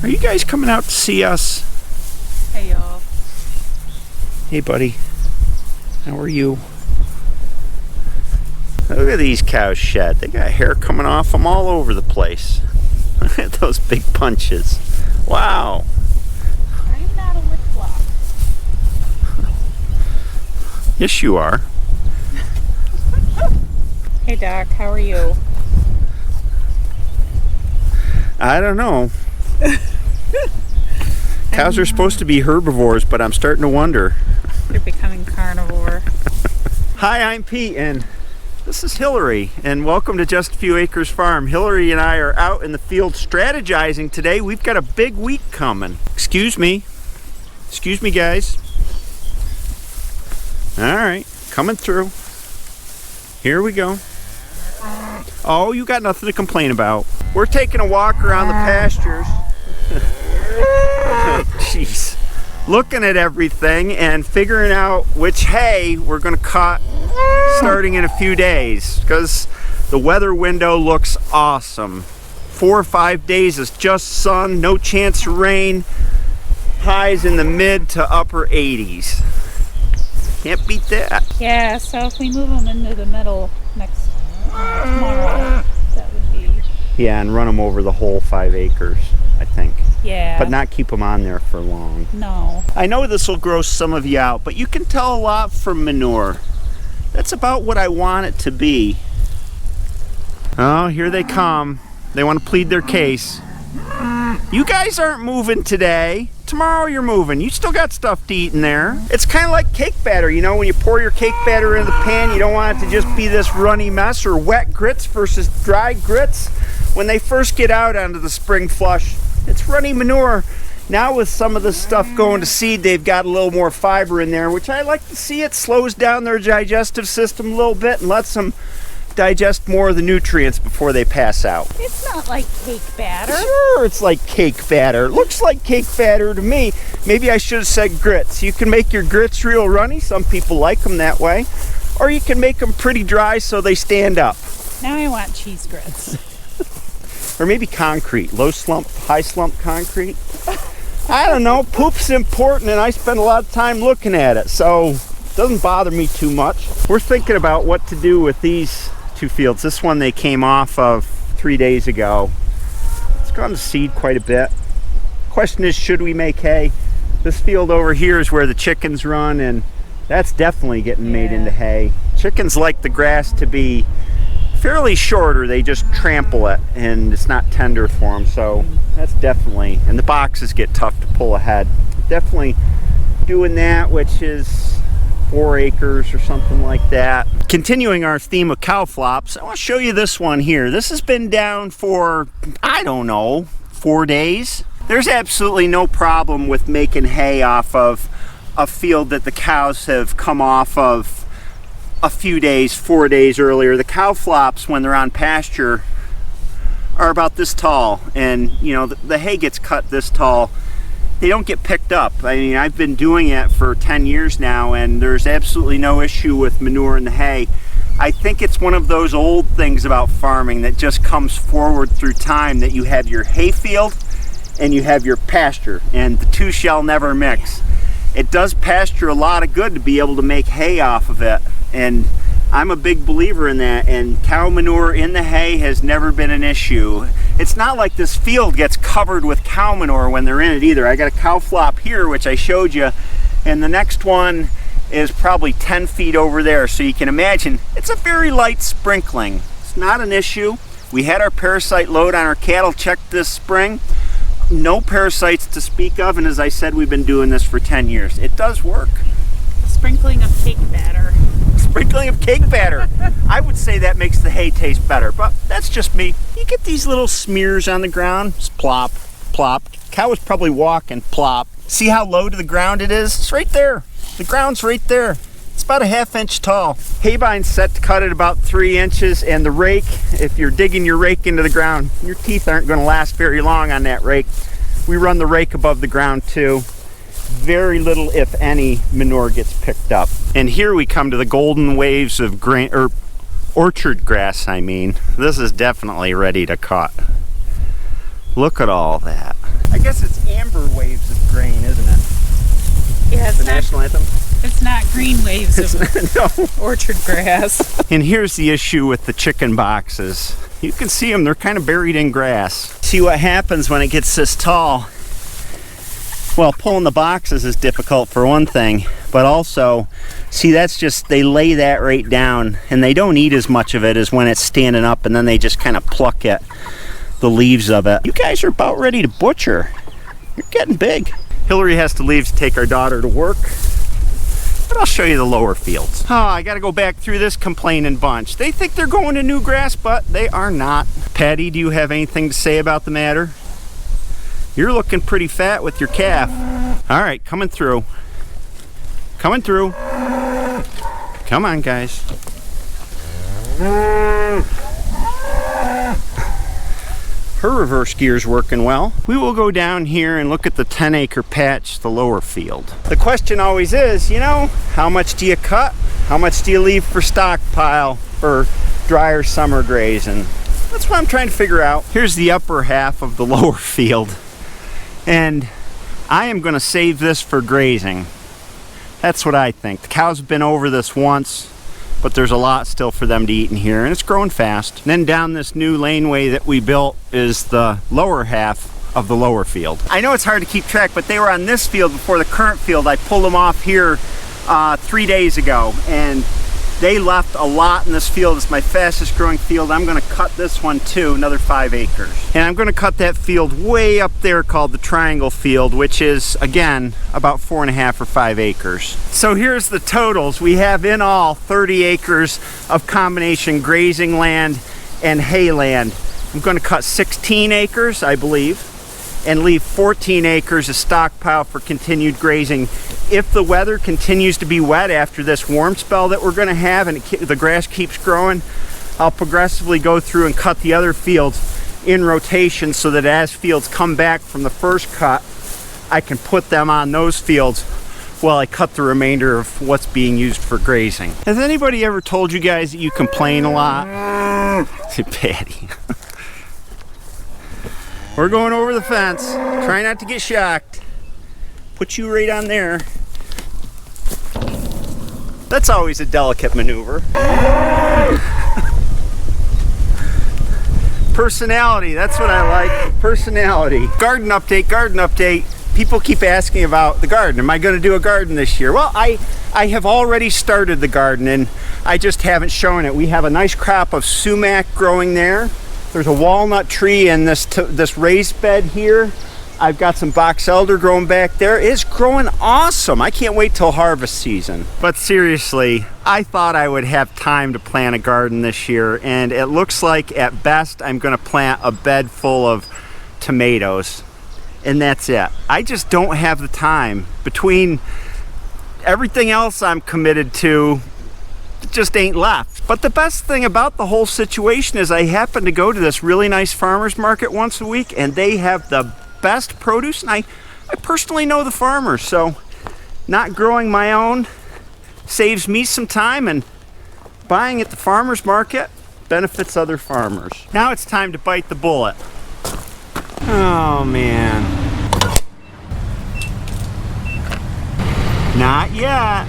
Are you guys coming out to see us? Hey y'all. Hey buddy, how are you? Look at these cows shed. They got hair coming off them all over the place. Look at those big punches. Wow. I'm not a lick flop. Yes, you are. Hey Doc, how are you? I don't know. Cows are supposed to be herbivores, but I'm starting to wonder. They're becoming carnivore. Hi, I'm Pete, and this is Hillary, and welcome to Just a Few Acres Farm. Hillary and I are out in the field strategizing today. We've got a big week coming. Excuse me, guys. All right, coming through. Here we go. Oh, you got nothing to complain about. We're taking a walk around the pastures. Jeez. Looking at everything and figuring out which hay we're going to cut starting in a few days, because the weather window looks awesome. 4 or 5 days is just sun, no chance of rain, highs in the mid to upper 80s. Can't beat that. Yeah, so if we move them into the middle next tomorrow, that would be... Yeah, and run them over the whole 5 acres, I think. Yeah. But not keep them on there for long. No. I know this will gross some of you out, but you can tell a lot from manure. That's about what I want it to be. Oh, here they come. They want to plead their case. You guys aren't moving today. Tomorrow you're moving. You still got stuff to eat in there. It's kind of like cake batter, you know, when you pour your cake batter into the pan, you don't want it to just be this runny mess, or wet grits versus dry grits. When they first get out onto the spring flush, it's runny manure. Now with some of the stuff going to seed, they've got a little more fiber in there, which I like to see. It slows down their digestive system a little bit and lets them digest more of the nutrients before they pass out. It's not like cake batter. Sure, it's like cake batter. It looks like cake batter to me. Maybe I should have said grits. You can make your grits real runny. Some people like them that way. Or you can make them pretty dry so they stand up. Now I want cheese grits. Or maybe concrete, low slump, high slump concrete. I don't know, poop's important and I spend a lot of time looking at it, so it doesn't bother me too much. We're thinking about what to do with these 2 fields. This one they came off of 3 days ago. It's gone to seed quite a bit. Question is, should we make hay? This field over here is where the chickens run, and that's definitely getting made into hay. Chickens like the grass to be fairly short, or they just trample it and it's not tender for them, so that's definitely, and the boxes get tough to pull ahead. Definitely doing that, which is 4 acres or something like that. Continuing our theme of cow flops, I want to show you this one here. This has been down for, I don't know, 4 days. There's absolutely no problem with making hay off of a field that the cows have come off of a few days, 4 days earlier. The cow flops, when they're on pasture, are about this tall, and you know, the hay gets cut this tall. They don't get picked up. I mean, I've been doing it for 10 years now, and there's absolutely no issue with manure in the hay. I think it's one of those old things about farming that just comes forward through time, that you have your hay field and you have your pasture, and the two shall never mix. It does pasture a lot of good to be able to make hay off of it, and I'm a big believer in that, and cow manure in the hay has never been an issue. It's not like this field gets covered with cow manure when they're in it either. I got a cow flop here, which I showed you, and the next one is probably 10 feet over there, so you can imagine it's a very light sprinkling. It's not an issue. We had our parasite load on our cattle checked this spring. No parasites to speak of, and as I said, we've been doing this for 10 years. It does work. Sprinkling of cake batter. Sprinkling of cake batter. I would say that makes the hay taste better, but that's just me. You get these little smears on the ground, just plop, plop. Cow is probably walking, plop. See how low to the ground it is? It's right there. The ground's right there. It's about a 1/2 inch tall. Haybine's set to cut at about 3 inches, and the rake, if you're digging your rake into the ground, your teeth aren't going to last very long on that rake. We run the rake above the ground too. Very little, if any, manure gets picked up. And here we come to the golden waves of grain, or orchard grass, I mean. This is definitely ready to cut. Look at all that. I guess it's amber waves of grain, isn't it? Yeah, it's The not, national anthem? it's not green waves of No. orchard grass. And here's the issue with the chicken boxes. You can see them, they're kind of buried in grass. See what happens when it gets this tall. Well, pulling the boxes is difficult for one thing, but also, see, that's just, they lay that right down and they don't eat as much of it as when it's standing up, and then they just kind of pluck at the leaves of it. You guys are about ready to butcher. You're getting big. Hillary has to leave to take our daughter to work, but I'll show you the lower fields. Oh, I gotta go back through this complaining bunch. They think they're going to new grass, but they are not. Patty, do you have anything to say about the matter? You're looking pretty fat with your calf. All right, coming through. Coming through. Come on, guys. Her reverse gear's working well. We will go down here and look at the 10-acre patch, the lower field. The question always is, you know, how much do you cut? How much do you leave for stockpile for drier summer grazing? That's what I'm trying to figure out. Here's the upper half of the lower field. And I am going to save this for grazing. That's what I think. The cows have been over this once, but there's a lot still for them to eat in here, and it's growing fast. And then down this new laneway that we built is the lower half of the lower field. I know it's hard to keep track, but they were on this field before the current field. I pulled them off here 3 days ago, and they left a lot in this field. It's my fastest growing field. I'm gonna cut this one too, another 5 acres. And I'm gonna cut that field way up there called the triangle field, which is, again, about 4.5 or 5 acres. So here's the totals. We have in all 30 acres of combination grazing land and hay land. I'm gonna cut 16 acres, I believe, and leave 14 acres of stockpile for continued grazing. If the weather continues to be wet after this warm spell that we're gonna have and the grass keeps growing, I'll progressively go through and cut the other fields in rotation so that as fields come back from the first cut, I can put them on those fields while I cut the remainder of what's being used for grazing. Has anybody ever told you guys that you complain a lot? Patty. We're going over the fence. Try not to get shocked. Put you right on there. That's always a delicate maneuver. Personality, that's what I like. Personality. Garden update, garden update. People keep asking about the garden. Am I going to do a garden this year? Well, I have already started the garden and I just haven't shown it. We have a nice crop of sumac growing there. There's a walnut tree in this raised bed here. I've got some box elder growing back there. It's growing awesome. I can't wait till harvest season. But seriously, I thought I would have time to plant a garden this year, and it looks like at best I'm gonna plant a bed full of tomatoes, and that's it. I just don't have the time. Between everything else I'm committed to, it just ain't left. But the best thing about the whole situation is I happen to go to this really nice farmer's market once a week, and they have the best produce, and I personally know the farmers, so not growing my own saves me some time, and buying at the farmer's market benefits other farmers. Now it's time to bite the bullet. Oh man. Not yet.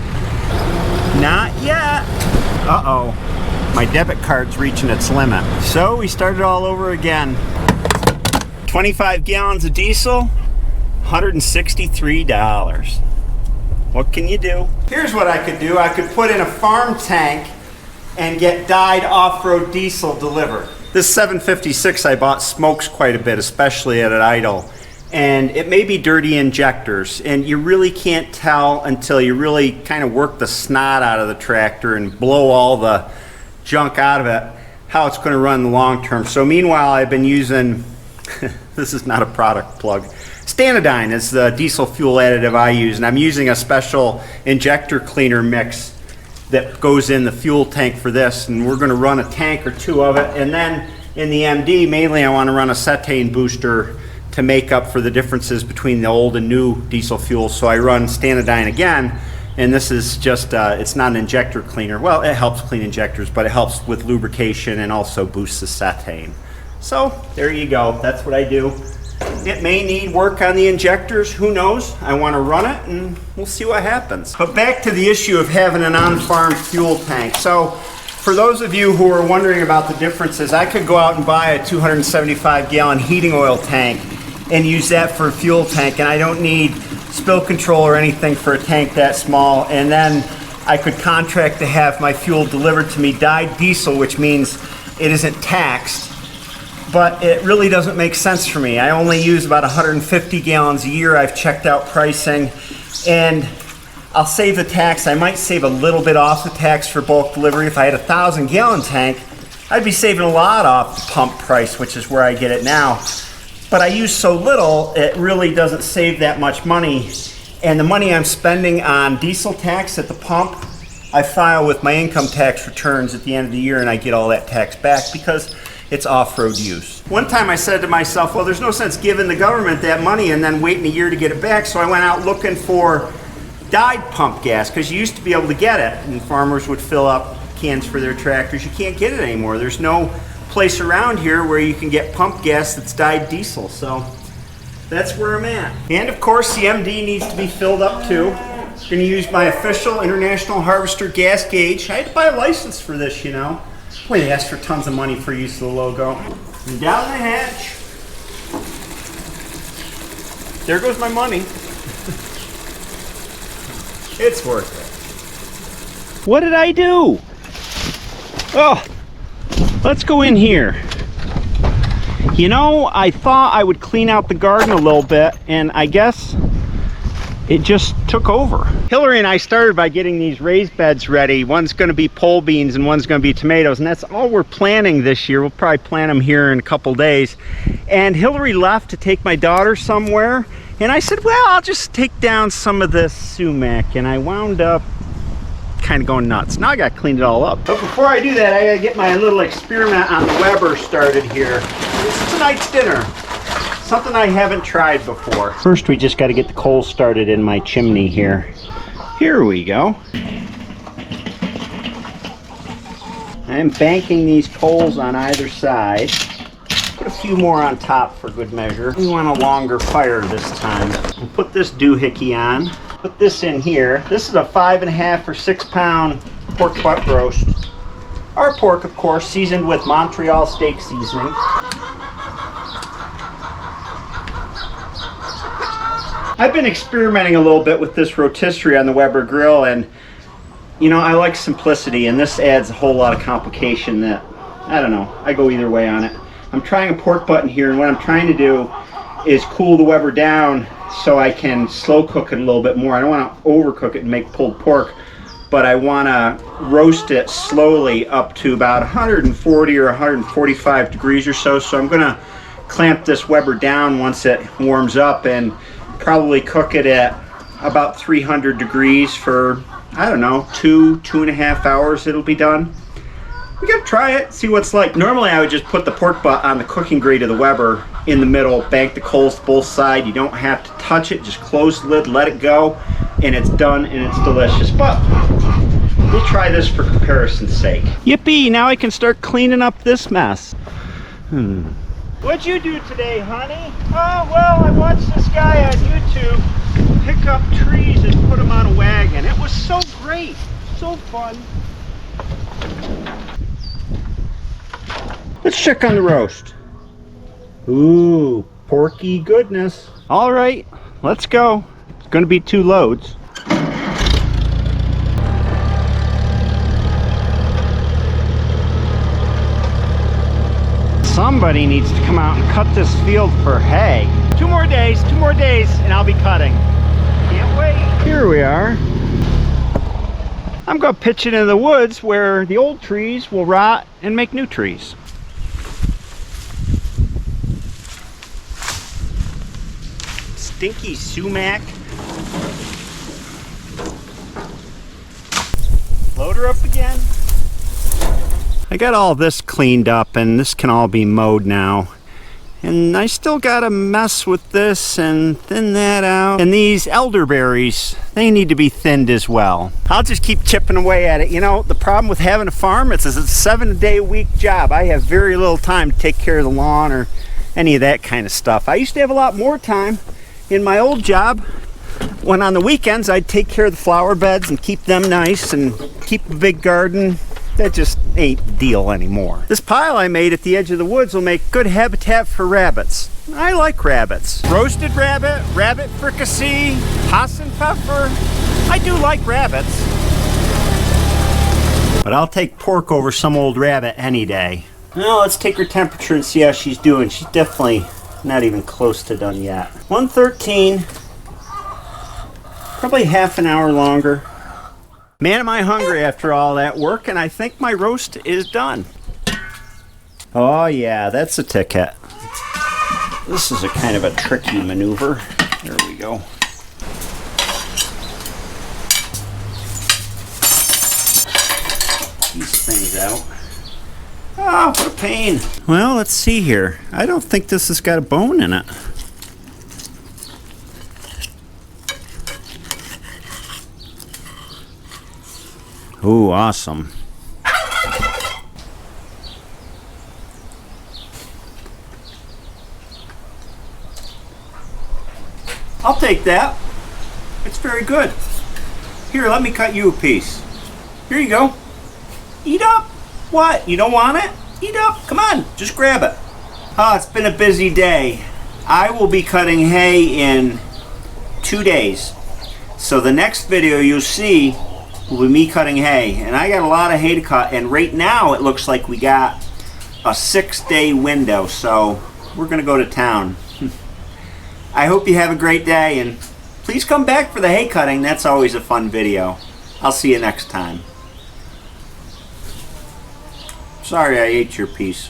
Not yet. Uh-oh. My debit card's reaching its limit. So we started all over again. 25 gallons of diesel, $163. What can you do? Here's what I could do. I could put in a farm tank and get dyed off-road diesel delivered. This 756 I bought smokes quite a bit, especially at an idle. And it may be dirty injectors, and you really can't tell until you really kind of work the snot out of the tractor and blow all the junk out of it, how it's going to run in the long term. So meanwhile, I've been using, this is not a product plug, Strategizing is the diesel fuel additive I use, and I'm using a special injector cleaner mix that goes in the fuel tank for this, and we're going to run a tank or two of it. And then in the MD, mainly I want to run a cetane booster to make up for the differences between the old and new diesel fuel. So I run Strategizing again, and this is just, it's not an injector cleaner. Well, it helps clean injectors, but it helps with lubrication and also boosts the cetane. So there you go, that's what I do. It may need work on the injectors, who knows? I want to run it and we'll see what happens. But back to the issue of having an on-farm fuel tank. So for those of you who are wondering about the differences, I could go out and buy a 275 gallon heating oil tank and use that for a fuel tank, and I don't need spill control or anything for a tank that small. And then I could contract to have my fuel delivered to me dyed diesel, which means it isn't taxed. But it really doesn't make sense for me. I only use about 150 gallons a year. I've checked out pricing, and I'll save the tax. I might save a little bit off the tax for bulk delivery. If I had a 1,000 gallon tank, I'd be saving a lot off the pump price, which is where I get it now. But I use so little, it really doesn't save that much money. And the money I'm spending on diesel tax at the pump, I file with my income tax returns at the end of the year, and I get all that tax back because it's off-road use. One time I said to myself, well, there's no sense giving the government that money and then waiting a year to get it back. So I went out looking for dyed pump gas, because you used to be able to get it, and farmers would fill up cans for their tractors. You can't get it anymore. There's no place around here where you can get pump gas that's dyed diesel. So that's where I'm at. And of course, the MD needs to be filled up too. I'm going to use my official International Harvester gas gauge. I had to buy a license for this, you know. Boy, they asked for tons of money for use of the logo. And down the hatch. There goes my money. It's worth it. What did I do? Oh, let's go in here. You know, I thought I would clean out the garden a little bit, and I guess it just took over. Hillary and I started by getting these raised beds ready. One's going to be pole beans and one's going to be tomatoes, and that's all we're planting this year. We'll probably plant them here in a couple days. And Hillary left to take my daughter somewhere, and I said, well, I'll just take down some of this sumac, and I wound up kind of going nuts. Now I got to clean it all up. But before I do that, I got to get my little experiment on the Weber started here. This is tonight's dinner. Something I haven't tried before. First, we just got to get the coals started in my chimney here. Here we go. I'm banking these coals on either side. Put a few more on top for good measure. We want a longer fire this time. We'll put this doohickey on. Put this in here. This is a 5.5 or 6 pound pork butt roast. Our pork, of course, seasoned with Montreal steak seasoning. I've been experimenting a little bit with this rotisserie on the Weber grill, and you know, I like simplicity, and this adds a whole lot of complication that, I don't know, I go either way on it. I'm trying a pork butt in here, and what I'm trying to do is cool the Weber down so I can slow cook it a little bit more. I don't want to overcook it and make pulled pork, but I want to roast it slowly up to about 140 or 145 degrees or so. So I'm going to clamp this Weber down once it warms up and probably cook it at about 300 degrees for, I don't know, 2.5 hours. It'll be done. We gotta try it, see what it's like. Normally I would just put the pork butt on the cooking grate of the Weber in the middle, bank the coals to both sides. You don't have to touch it, just close the lid, let it go, and it's done, and it's delicious. But we'll try this for comparison's sake. Yippee, now I can start cleaning up this mess. What'd you do today, honey? Oh, well, I watched this guy on YouTube pick up trees and put them on a wagon. It was so great, so fun. Let's check on the roast. Ooh, porky goodness. All right, let's go. It's gonna be 2 loads. Somebody needs to come out and cut this field for hay. 2 more days, and I'll be cutting. Can't wait. Here we are. I'm gonna pitch it in the woods where the old trees will rot and make new trees. Stinky sumac. Load her up again. I got all this cleaned up, and this can all be mowed now. And I still gotta mess with this and thin that out. And these elderberries, they need to be thinned as well. I'll just keep chipping away at it. You know, the problem with having a farm is it's a 7-day-a-week job. I have very little time to take care of the lawn or any of that kind of stuff. I used to have a lot more time in my old job when on the weekends I'd take care of the flower beds and keep them nice and keep a big garden. That just ain't the deal anymore. This pile I made at the edge of the woods will make good habitat for rabbits. I like rabbits. Roasted rabbit, rabbit fricassee, Hassenpfeffer. I do like rabbits. But I'll take pork over some old rabbit any day. Now let's take her temperature and see how she's doing. She's definitely not even close to done yet. 113. Probably half an hour longer. Man, am I hungry after all that work, and I think my roast is done. Oh yeah, that's a ticket. This is a kind of a tricky maneuver. There we go. These things out. Oh, what a pain. Well, let's see here. I don't think this has got a bone in it. Ooh, awesome. I'll take that. It's very good. Here, let me cut you a piece. Here you go. Eat up. What? You don't want it? Eat up. Come on, just grab it. Oh, it's been a busy day. I will be cutting hay in 2 days. So the next video you'll see will be me cutting hay, and I got a lot of hay to cut, and right now it looks like we got a 6-day window, so we're gonna go to town. I hope you have a great day, and please come back for the hay cutting. That's always a fun video. I'll see you next time. Sorry I ate your piece.